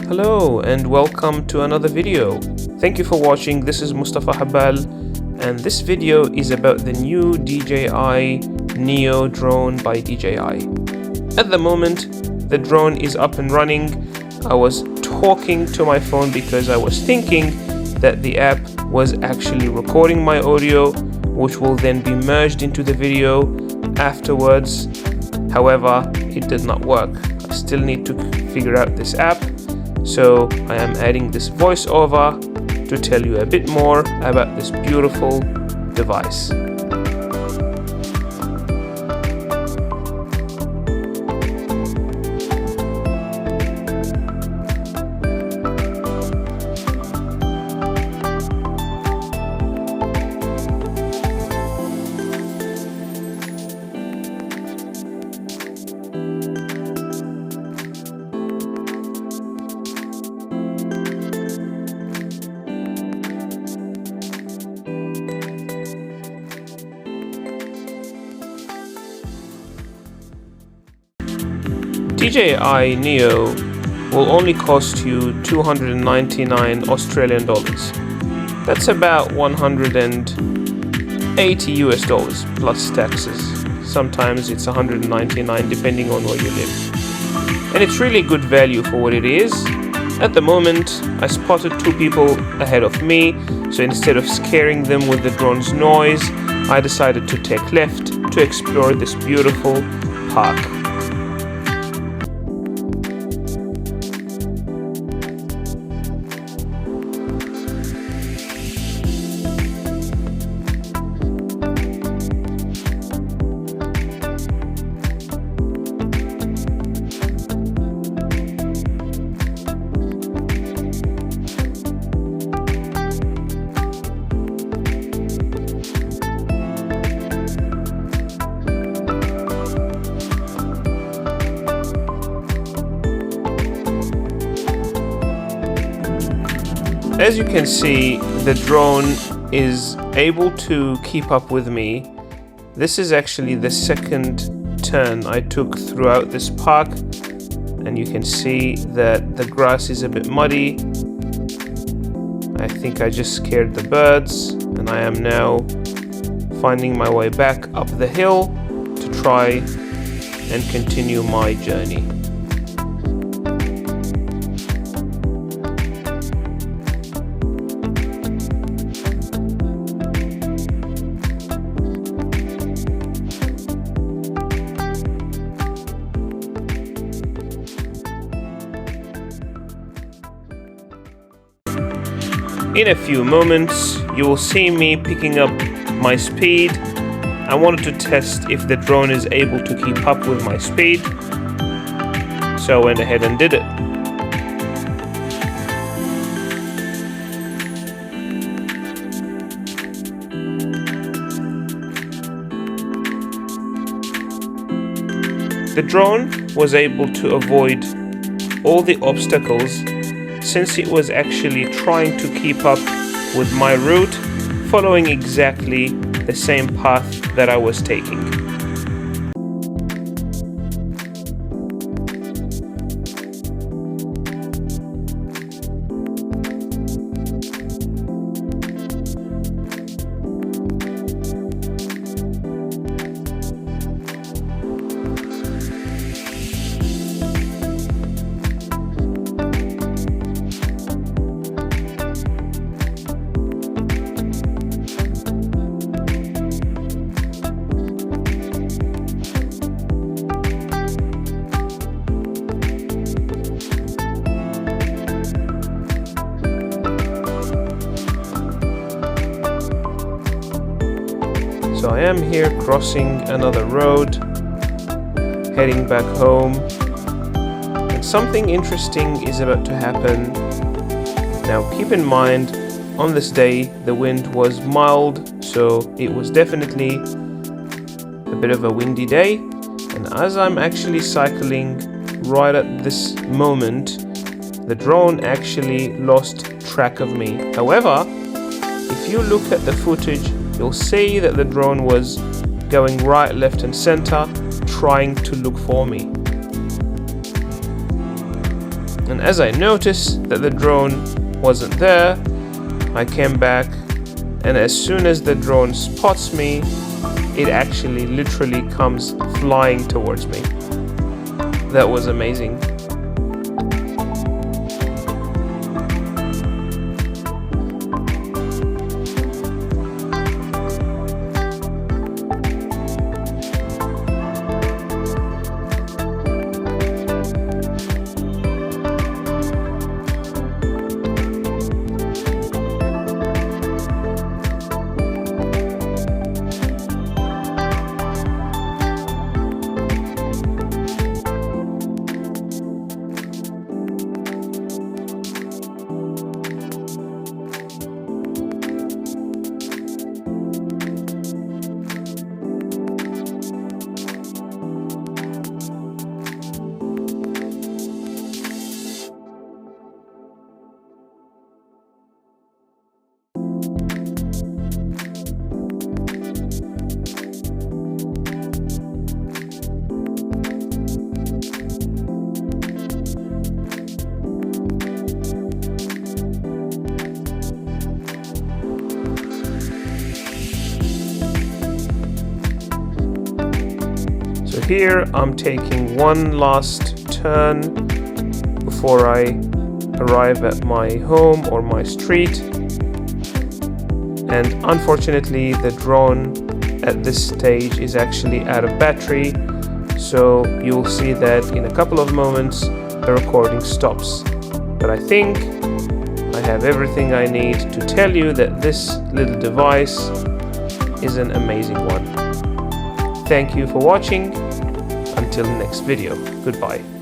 Hello and welcome to another video. Thank you for watching. This is Mustafa Habal and this video is about the new DJI Neo drone by DJI. At the moment the drone is up and running. I was talking to my phone because I was thinking that the app was actually recording my audio, which will then be merged into the video afterwards. However, it did not work. I still need to figure out this app. So I am adding this voiceover to tell you a bit more about this beautiful device. DJI Neo will only cost you 299 Australian dollars. That's about 180 US dollars plus taxes. Sometimes it's 199 depending on where you live. And it's really good value for what it is. At the moment, I spotted two people ahead of me, so instead of scaring them with the drone's noise, I decided to take left to explore this beautiful park. As you can see, the drone is able to keep up with me. This is actually the second turn I took throughout this park, and you can see that the grass is a bit muddy. I think I just scared the birds, and I am now finding my way back up the hill to try and continue my journey. In a few moments, you will see me picking up my speed. I wanted to test if the drone is able to keep up with my speed, so I went ahead and did it. The drone was able to avoid all the obstacles since it was actually trying to keep up with my route, following exactly the same path that I was taking. So I am here crossing another road, heading back home, and something interesting is about to happen. Now keep in mind, on this day the wind was mild, so it was definitely a bit of a windy day, and as I'm actually cycling right at this moment, the drone actually lost track of me. However, if you look at the footage, you'll see that the drone was going right, left and center, trying to look for me. And And as I noticed that the drone wasn't there, I came back, and as soon as the drone spots me, it actually literally comes flying towards me. That was amazing. Here I'm taking one last turn before I arrive at my home or my street, and unfortunately the drone at this stage is actually out of battery, so you'll see that in a couple of moments the recording stops. But I think I have everything I need to tell you that this little device is an amazing one. Thank you for watching. Until next video, goodbye.